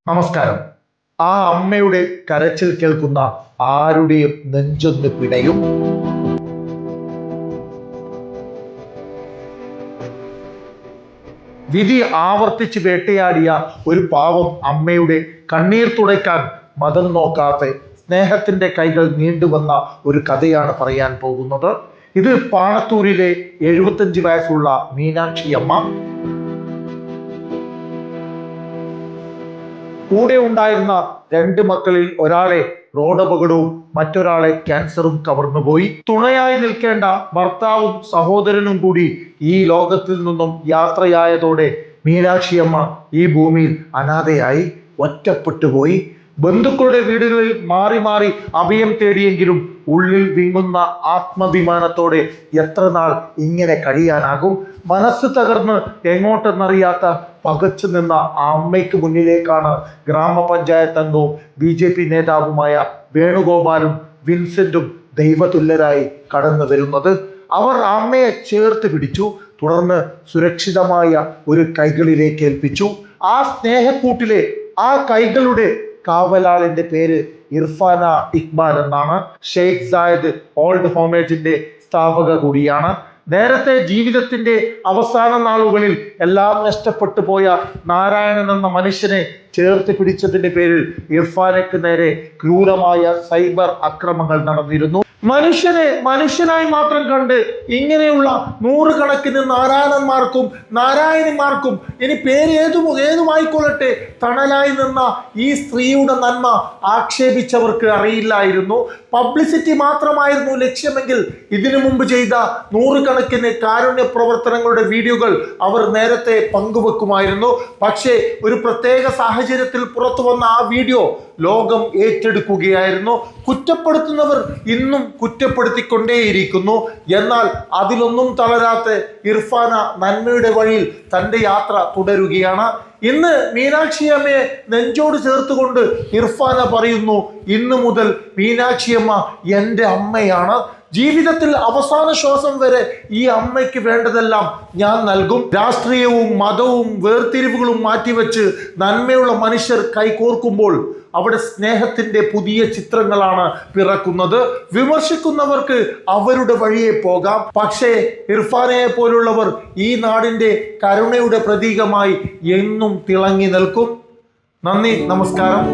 നമസ്കാരം. ആ അമ്മയുടെ കരച്ചിൽ കേൾക്കുന്ന ആരുടെയും നെഞ്ചൊന്ന് പിടയും. വിധി ആവർത്തിച്ച് വേട്ടയാടിയ ഒരു പാവം അമ്മയുടെ കണ്ണീർ തുടയ്ക്കാൻ മതം നോക്കാതെ സ്നേഹത്തിന്റെ കൈകൾ നീണ്ടുവന്ന ഒരു കഥയാണ് പറയാൻ പോകുന്നത്. ഇത് പാണത്തൂരിലെ 75 വയസ്സുള്ള മീനാക്ഷി അമ്മ. കൂടെ ഉണ്ടായിരുന്ന 2 മക്കളിൽ ഒരാളെ റോഡപകടവും മറ്റൊരാളെ ക്യാൻസറും കവർന്നുപോയി. തുണയായി നിൽക്കേണ്ട ഭർത്താവും സഹോദരനും കൂടി ഈ ലോകത്തിൽ നിന്നും യാത്രയായതോടെ മീനാക്ഷിയമ്മ ഈ ഭൂമിയിൽ അനാഥയായി, ഒറ്റപ്പെട്ടുപോയി. ബന്ധുക്കളുടെ വീടുകളിൽ മാറി മാറി അഭയം തേടിയെങ്കിലും ഉള്ളിൽ വിങ്ങുന്ന ആത്മാഭിമാനത്തോടെ എത്ര നാൾ ഇങ്ങനെ കഴിയാനാകും? മനസ്സ് തകർന്ന് എങ്ങോട്ടെന്നറിയാത്ത പകച്ചു നിന്ന ആ അമ്മയ്ക്ക് മുന്നിലേക്കാണ് ഗ്രാമപഞ്ചായത്ത് അംഗവും BJP നേതാവുമായ വേണുഗോപാലും വിൻസെന്റും ദൈവതുല്യരായി കടന്നു വരുന്നത്. അവർ അമ്മയെ ചേർത്ത് പിടിച്ചു. തുടർന്ന് സുരക്ഷിതമായ ഒരു കൈകളിലേക്ക് ഏൽപ്പിച്ചു. ആ സ്നേഹക്കൂട്ടിലെ ആ കൈകളുടെ കാവലാളിന്റെ പേര് ഇർഫാന ഇക്ബാൽ എന്നാണ്. ഷെയ്ഖ് സായദ് ഓൾഡ് ഹോമേജിന്റെ സ്ഥാപക കൂടിയാണ്. നേരത്തെ ജീവിതത്തിന്റെ അവസാന നാളുകളിൽ എല്ലാം നഷ്ടപ്പെട്ടു പോയ നാരായണൻ എന്ന മനുഷ്യനെ ചേർത്ത് പിടിച്ചതിന്റെ പേരിൽ ഇർഫാനയ്ക്ക് നേരെ ക്രൂരമായ സൈബർ ആക്രമണങ്ങൾ നടന്നിരുന്നു. മനുഷ്യനെ മനുഷ്യനായി മാത്രം കണ്ട് ഇങ്ങനെയുള്ള നൂറുകണക്കിന് നാരായണന്മാർക്കും നാരായണിമാർക്കും, ഇനി പേര് ഏതുമായിക്കൊള്ളട്ടെ, തണലായി നിന്ന ഈ സ്ത്രീയുടെ നന്മ ആക്ഷേപിച്ചവർക്ക് അറിയില്ലായിരുന്നു. പബ്ലിസിറ്റി മാത്രമായിരുന്നു ലക്ഷ്യമെങ്കിൽ ഇതിനു മുമ്പ് ചെയ്ത നൂറുകണക്കിന് കാരുണ്യ പ്രവർത്തനങ്ങളുടെ വീഡിയോകൾ അവർ നേരത്തെ പങ്കുവെക്കുമായിരുന്നു. പക്ഷേ ഒരു പ്രത്യേക സാഹചര്യത്തിൽ പുറത്തു വന്ന ആ വീഡിയോ ലോകം ഏറ്റെടുക്കുകയായിരുന്നു. കുറ്റപ്പെടുത്തുന്നവർ ഇന്നും കുറ്റപ്പെടുത്തിക്കൊണ്ടേയിരിക്കുന്നു. എന്നാൽ അതിലൊന്നും തളരാത്ത ഇർഫാന നന്മയുടെ വഴിയിൽ തൻ്റെ യാത്ര തുടരുകയാണ്. ഇന്ന് മീനാക്ഷിയമ്മയെ നെഞ്ചോട് ചേർത്തുകൊണ്ട് ഇർഫാന പറയുന്നു, ഇന്നു മുതൽ മീനാക്ഷിയമ്മ എൻ്റെ അമ്മയാണ്. ജീവിതത്തിൽ അവസാന ശ്വാസം വരെ ഈ അമ്മയ്ക്ക് വേണ്ടതെല്ലാം ഞാൻ നൽകും. രാഷ്ട്രീയവും മതവും വേർതിരിവുകളും മാറ്റിവെച്ച് നന്മയുള്ള മനുഷ്യർ കൈകോർക്കുമ്പോൾ അവിടെ സ്നേഹത്തിന്റെ പുതിയ ചിത്രങ്ങളാണ് പിറക്കുന്നത്. വിമർശിക്കുന്നവർക്ക് അവരുടെ വഴിയെ പോകാം, പക്ഷേ ഇർഫാനയെ പോലുള്ളവർ ഈ നാടിന്റെ കരുണയുടെ പ്രതീകമായി എന്നും തിളങ്ങി നിൽക്കും. നന്ദി, നമസ്കാരം.